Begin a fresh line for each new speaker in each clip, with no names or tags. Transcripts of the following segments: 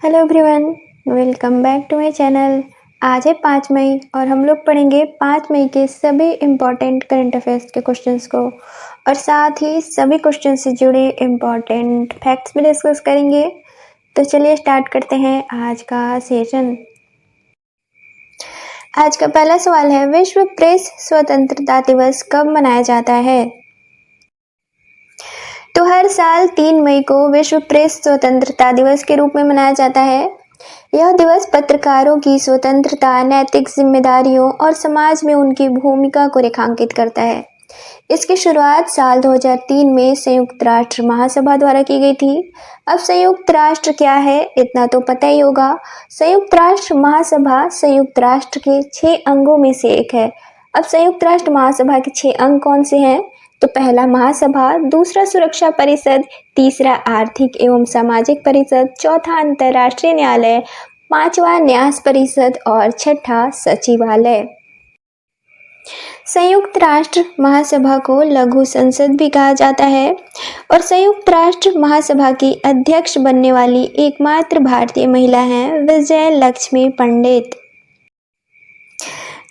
Hello everyone, welcome back to my channel. आज है 5 मई और हम लोग पढ़ेंगे 5 मई के सभी इम्पॉर्टेंट करंट अफेयर्स के क्वेश्चंस को और साथ ही सभी क्वेश्चन से जुड़े इम्पॉर्टेंट फैक्ट्स भी डिस्कस करेंगे। तो चलिए स्टार्ट करते हैं आज का सेशन। आज का पहला सवाल है, विश्व प्रेस स्वतंत्रता दिवस कब मनाया जाता है? तो हर साल 3 मई को विश्व प्रेस स्वतंत्रता दिवस के रूप में मनाया जाता है। यह दिवस पत्रकारों की स्वतंत्रता, नैतिक जिम्मेदारियों और समाज में उनकी भूमिका को रेखांकित करता है। इसकी शुरुआत साल 2003 में संयुक्त राष्ट्र महासभा द्वारा की गई थी। अब संयुक्त राष्ट्र क्या है, इतना तो पता ही होगा। संयुक्त राष्ट्र महासभा संयुक्त राष्ट्र के 6 अंगों में से एक है। अब संयुक्त राष्ट्र महासभा के 6 अंग कौन से हैं? तो पहला महासभा, दूसरा सुरक्षा परिषद, तीसरा आर्थिक एवं सामाजिक परिषद, चौथा अंतर्राष्ट्रीय न्यायालय, पांचवा न्यास परिषद और छठा सचिवालय। संयुक्त राष्ट्र महासभा को लघु संसद भी कहा जाता है और संयुक्त राष्ट्र महासभा की अध्यक्ष बनने वाली एकमात्र भारतीय महिला हैं विजय लक्ष्मी पंडित।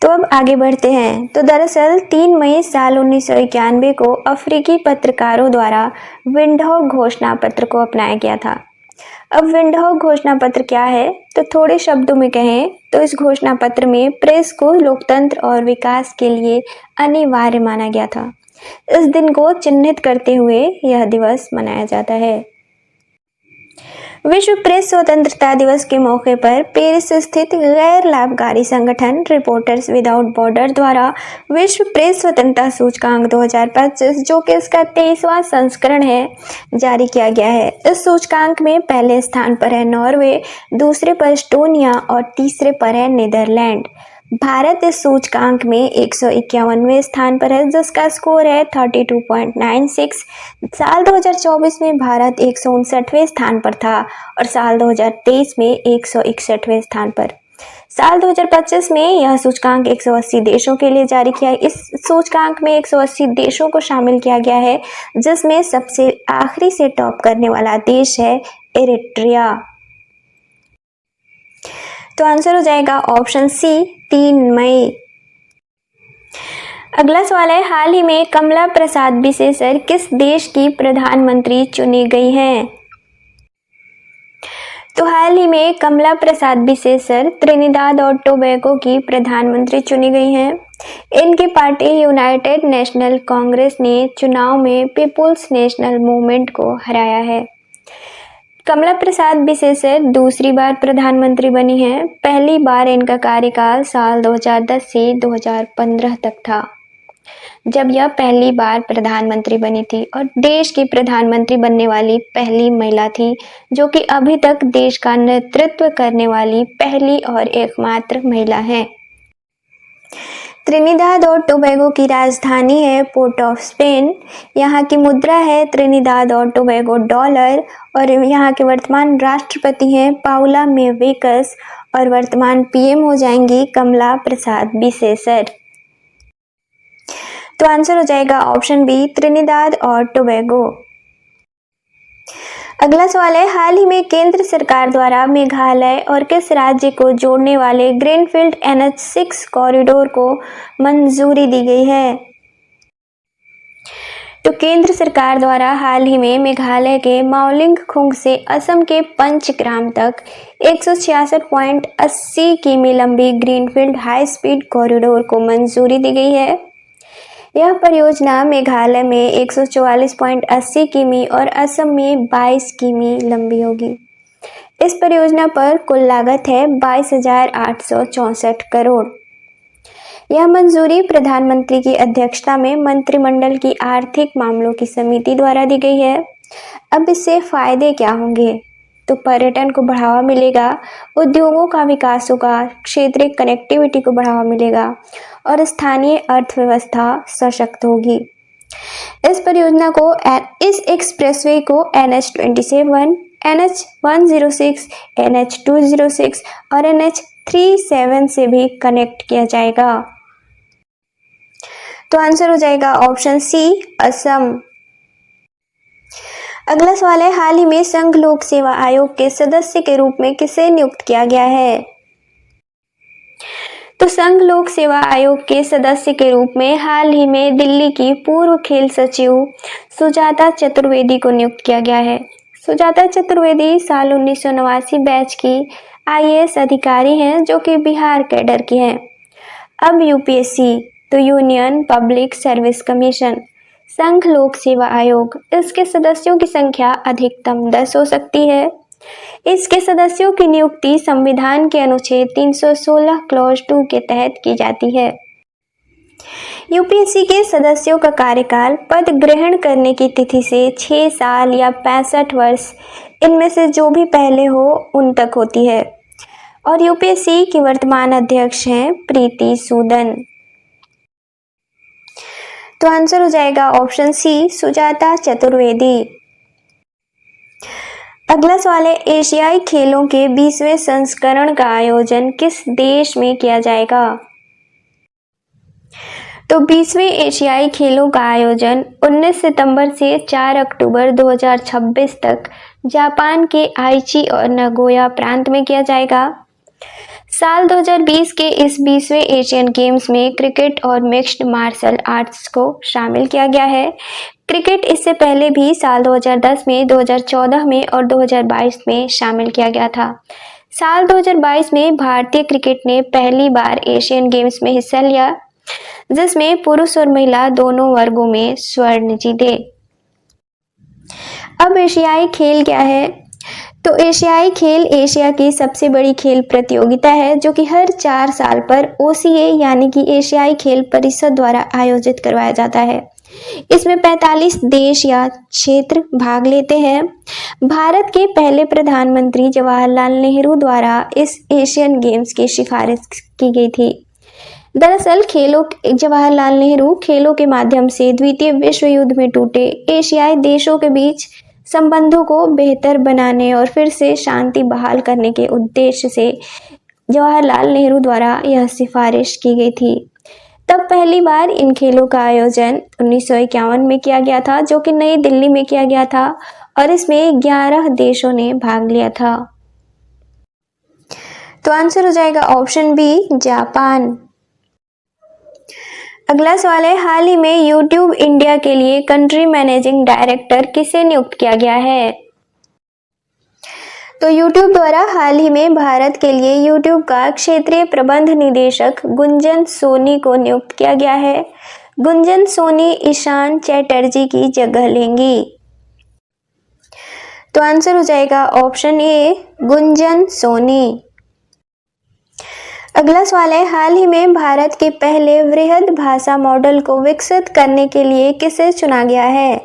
तो अब आगे बढ़ते हैं। तो दरअसल 3 मई साल 1991 को अफ्रीकी पत्रकारों द्वारा विंडहोक घोषणा पत्र को अपनाया गया था। अब विंडहोक घोषणा पत्र क्या है? तो थोड़े शब्दों में कहें तो इस घोषणा पत्र में प्रेस को लोकतंत्र और विकास के लिए अनिवार्य माना गया था। इस दिन को चिन्हित करते हुए यह दिवस मनाया जाता है। विश्व प्रेस स्वतंत्रता दिवस के मौके पर पेरिस स्थित गैर लाभकारी संगठन रिपोर्टर्स विदाउट बॉर्डर द्वारा विश्व प्रेस स्वतंत्रता सूचकांक 2025, जो कि इसका 23वां संस्करण है, जारी किया गया है। इस सूचकांक में पहले स्थान पर है नॉर्वे, दूसरे पर एस्टोनिया और तीसरे पर है नीदरलैंड। भारत इस सूचकांक में 151वें स्थान पर है, जिसका स्कोर है 32.96। साल 2024 में भारत 159वें स्थान पर था और साल 2023 में 161वें स्थान पर। साल 2025 में यह सूचकांक 180 देशों के लिए जारी किया। इस सूचकांक में 180 देशों को शामिल किया गया है, जिसमें सबसे आखिरी से टॉप करने वाला देश है इरिट्रिया। तो आंसर हो जाएगा ऑप्शन सी, 3 मई। अगला सवाल है, हाल ही में कमला प्रसाद बिसेसर किस देश की प्रधानमंत्री चुनी गई हैं? तो हाल ही में कमला प्रसाद बिसेसर त्रिनिदाद और टोबैगो की प्रधानमंत्री चुनी गई हैं। इनकी पार्टी यूनाइटेड नेशनल कांग्रेस ने चुनाव में पीपुल्स नेशनल मूवमेंट को हराया है। कमला प्रसाद बिसेसर दूसरी बार प्रधानमंत्री बनी हैं। पहली बार इनका कार्यकाल साल 2010 से 2015 तक था, जब यह पहली बार प्रधानमंत्री बनी थी और देश की प्रधानमंत्री बनने वाली पहली महिला थी, जो कि अभी तक देश का नेतृत्व करने वाली पहली और एकमात्र महिला है। त्रिनिदाद और टोबैगो की राजधानी है पोर्ट ऑफ स्पेन। यहाँ की मुद्रा है त्रिनिदाद और टोबैगो डॉलर और यहाँ के वर्तमान राष्ट्रपति हैं पाउला मेवेकस और वर्तमान पीएम हो जाएंगी कमला प्रसाद बिसेसर। तो आंसर हो जाएगा ऑप्शन बी, त्रिनिदाद और टोबैगो। अगला सवाल है, हाल ही में केंद्र सरकार द्वारा मेघालय और किस राज्य को जोड़ने वाले ग्रीनफील्ड NH6 कॉरिडोर को मंजूरी दी गई है? तो केंद्र सरकार द्वारा हाल ही में मेघालय के माओलिंगखुंग से असम के पंचग्राम तक 166.80 किमी लंबी ग्रीनफील्ड हाई स्पीड कॉरिडोर को मंजूरी दी गई है। यह परियोजना मेघालय में 144.80 किमी और असम में 22 किमी लंबी होगी। इस परियोजना पर कुल लागत है 22,864 करोड़। यह मंजूरी प्रधानमंत्री की अध्यक्षता में मंत्रिमंडल की आर्थिक मामलों की समिति द्वारा दी गई है। अब इससे फायदे क्या होंगे? तो पर्यटन को बढ़ावा मिलेगा, उद्योगों का विकास होगा, क्षेत्रीय कनेक्टिविटी को बढ़ावा मिलेगा और स्थानीय अर्थव्यवस्था सशक्त होगी। इस परियोजना को इस एक्सप्रेसवे को NH27, NH106, NH206 और NH37 से भी कनेक्ट किया जाएगा। तो आंसर हो जाएगा ऑप्शन सी, असम। अगला सवाल है, हाल ही में संघ लोक सेवा आयोग के सदस्य के रूप में किसे नियुक्त किया गया है? तो संघ लोक सेवा आयोग के सदस्य के रूप में हाल ही में दिल्ली की पूर्व खेल सचिव सुजाता चतुर्वेदी को नियुक्त किया गया है। सुजाता चतुर्वेदी साल 1989 बैच की IAS अधिकारी हैं जो कि बिहार कैडर की हैं। अब यूपीएससी, तो यूनियन पब्लिक सर्विस कमीशन, संघ लोक सेवा आयोग, इसके सदस्यों की संख्या अधिकतम 10 हो सकती है। इसके सदस्यों की नियुक्ति संविधान के अनुच्छेद 316 क्लॉज 2 के तहत की जाती है। यूपीएससी के सदस्यों का कार्यकाल पद ग्रहण करने की तिथि से 6 साल या 65 वर्ष, इनमें से जो भी पहले हो उन तक होती है। और यूपीएससी की वर्तमान अध्यक्ष हैं प्रीति सूदन। तो आंसर हो जाएगा ऑप्शन सी, सुजाता चतुर्वेदी। अगला सवाल है, एशियाई खेलों के 20वें संस्करण का आयोजन किस देश में किया जाएगा? तो 20वें एशियाई खेलों का आयोजन 19 सितंबर से 4 अक्टूबर 2026 तक जापान के आईची और नागोया प्रांत में किया जाएगा। साल 2020 के इस 20वें एशियन गेम्स में क्रिकेट और मिक्स्ड मार्शल आर्ट्स को शामिल किया गया है। क्रिकेट इससे पहले भी साल 2010 में, 2014 में और 2022 में शामिल किया गया था। साल 2022 में भारतीय क्रिकेट ने पहली बार एशियन गेम्स में हिस्सा लिया, जिसमें पुरुष और महिला दोनों वर्गों में स्वर्ण जीते। अब एशियाई खेल क्या है? तो एशियाई खेल एशिया की सबसे बड़ी खेल प्रतियोगिता है जो कि हर 4 साल पर OCA यानी कि एशियाई खेल परिषद द्वारा आयोजित करवाया जाता है। इसमें 45 देश या क्षेत्र भाग लेते हैं। भारत के पहले प्रधानमंत्री जवाहरलाल नेहरू द्वारा इस एशियन गेम्स की सिफारिश की गई थी। दरअसल जवाहरलाल नेहरू खेलों के माध्यम से द्वितीय विश्व युद्ध में टूटे एशियाई देशों के बीच संबंधों को बेहतर बनाने और फिर से शांति बहाल करने के उद्देश्य से जवाहरलाल नेहरू द्वारा यह सिफारिश की गई थी। तब पहली बार इन खेलों का आयोजन 1951 में किया गया था, जो कि नई दिल्ली में किया गया था और इसमें 11 देशों ने भाग लिया था। तो आंसर हो जाएगा ऑप्शन बी, जापान। अगला सवाल है, हाल ही में YouTube इंडिया के लिए कंट्री मैनेजिंग डायरेक्टर किसे नियुक्त किया गया है? तो YouTube द्वारा हाल ही में भारत के लिए YouTube का क्षेत्रीय प्रबंध निदेशक गुंजन सोनी को नियुक्त किया गया है। गुंजन सोनी ईशान चैटर्जी की जगह लेंगी। तो आंसर हो जाएगा ऑप्शन ए, गुंजन सोनी। अगला सवाल है, हाल ही में भारत के पहले वृहद भाषा मॉडल को विकसित करने के लिए किसे चुना गया है?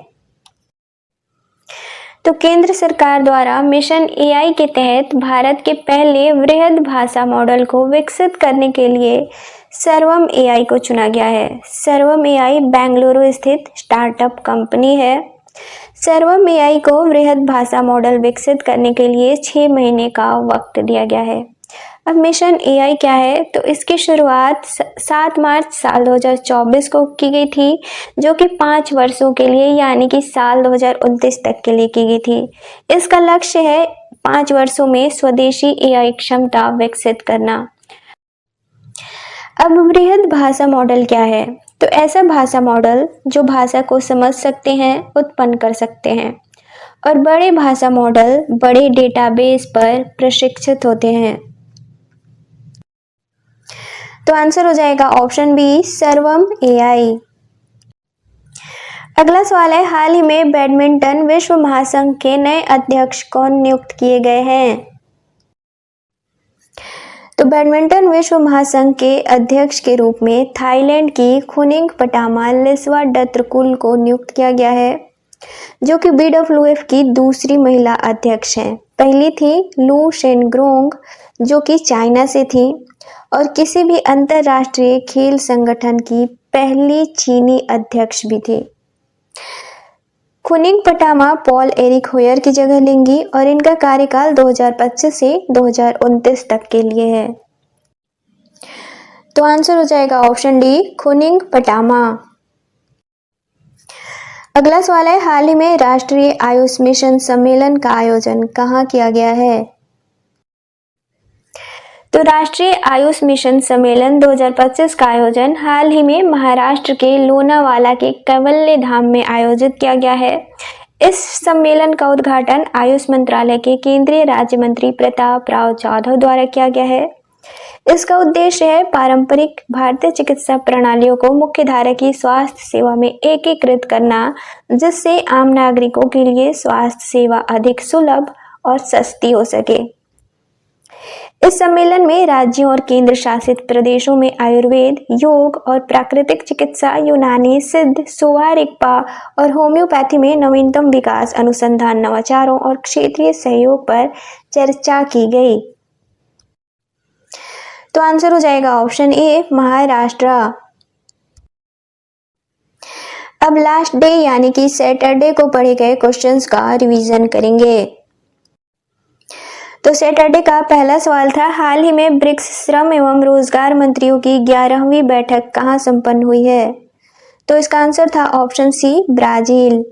तो केंद्र सरकार द्वारा मिशन AI के तहत भारत के पहले वृहद भाषा मॉडल को विकसित करने के लिए सर्वम AI को चुना गया है। सर्वम AI बेंगलुरु स्थित स्टार्टअप कंपनी है। सर्वम AI को वृहद भाषा मॉडल विकसित करने के लिए 6 महीने का वक्त दिया गया है। अब मिशन AI क्या है? तो इसकी शुरुआत 7 मार्च साल 2024 को की गई थी, जो कि 5 वर्षों के लिए यानी कि साल 2029 तक के लिए की गई थी। इसका लक्ष्य है 5 वर्षों में स्वदेशी AI क्षमता विकसित करना। अब वृहद भाषा मॉडल क्या है? तो ऐसा भाषा मॉडल जो भाषा को समझ सकते हैं, उत्पन्न कर सकते हैं, और बड़े भाषा मॉडल बड़े डेटाबेस पर प्रशिक्षित होते हैं। तो आंसर हो जाएगा ऑप्शन बी, सर्वम AI। अगला सवाल है, हाल ही में बैडमिंटन विश्व महासंघ के नए अध्यक्ष कौन नियुक्त किए गए हैं? तो बैडमिंटन विश्व महासंघ के अध्यक्ष के रूप में थाईलैंड की खुनिंग पटामा लिस्वाडत्रकुल को नियुक्त किया गया है, जो कि BWF की दूसरी महिला अध्यक्ष हैं। पहली थी लू शेनग्रोंग, जो कि चाइना से थी और किसी भी अंतरराष्ट्रीय खेल संगठन की पहली चीनी अध्यक्ष भी थी। खुनिंग पटामा पॉल एरिक होयर की जगह लेंगी और इनका कार्यकाल 2025 से 2029 तक के लिए है। तो आंसर हो जाएगा ऑप्शन डी, खुनिंग पटामा। अगला सवाल है, हाल ही में राष्ट्रीय आयुष मिशन सम्मेलन का आयोजन कहाँ किया गया है? तो राष्ट्रीय आयुष मिशन सम्मेलन 2025 का आयोजन हाल ही में महाराष्ट्र के लोनावाला के कैवल्य धाम में आयोजित किया गया है। इस सम्मेलन का उद्घाटन आयुष मंत्रालय के केंद्रीय राज्य मंत्री प्रताप राव जाधव द्वारा किया गया है। इसका उद्देश्य है पारंपरिक भारतीय चिकित्सा प्रणालियों को मुख्यधारा की स्वास्थ्य सेवा में एकीकृत करना, जिससे आम नागरिकों के लिए स्वास्थ्य सेवा अधिक सुलभ और सस्ती हो सके। इस सम्मेलन में राज्यों और केंद्र शासित प्रदेशों में आयुर्वेद, योग और प्राकृतिक चिकित्सा, यूनानी, सिद्ध, सोवा रिगपा और होम्योपैथी में नवीनतम विकास, अनुसंधान, नवाचारों और क्षेत्रीय सहयोग पर चर्चा की गई। तो आंसर हो जाएगा ऑप्शन ए, महाराष्ट्र। अब लास्ट डे यानी कि सैटरडे को पढ़े गए क्वेश्चंस का रिवीजन करेंगे। तो सैटरडे का पहला सवाल था, हाल ही में ब्रिक्स श्रम एवं रोजगार मंत्रियों की 11वीं बैठक कहाँ संपन्न हुई है? तो इसका आंसर था ऑप्शन सी, ब्राजील।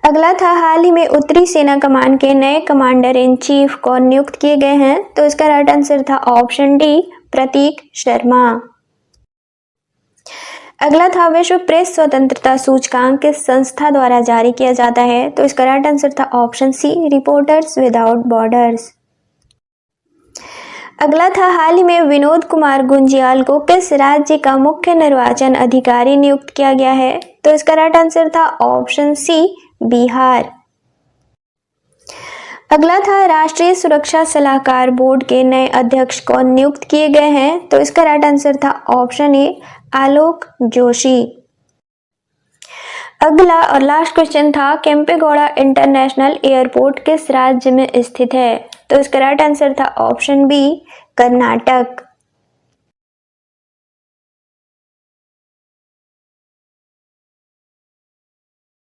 अगला था, हाल ही में उत्तरी सेना कमान के नए कमांडर इन चीफ कौन नियुक्त किए गए हैं? तो इसका राइट आंसर था ऑप्शन डी, प्रतीक शर्मा। अगला था, विश्व प्रेस स्वतंत्रता सूचकांक किस संस्था द्वारा जारी किया जाता है? तो इसका राइट आंसर था option C, reporters without borders. अगला था, हाल ही में विनोद कुमार गुंजियाल को किस राज्य का मुख्य निर्वाचन अधिकारी नियुक्त किया गया है? तो इसका राइट आंसर था ऑप्शन सी, बिहार। अगला था, राष्ट्रीय सुरक्षा सलाहकार बोर्ड के नए अध्यक्ष कौन नियुक्त किए गए हैं? तो इसका राइट आंसर था ऑप्शन ए, आलोक जोशी। अगला और लास्ट क्वेश्चन था, केम्पेगौड़ा इंटरनेशनल एयरपोर्ट किस राज्य में स्थित है? तो इसका राइट आंसर था ऑप्शन बी, कर्नाटक।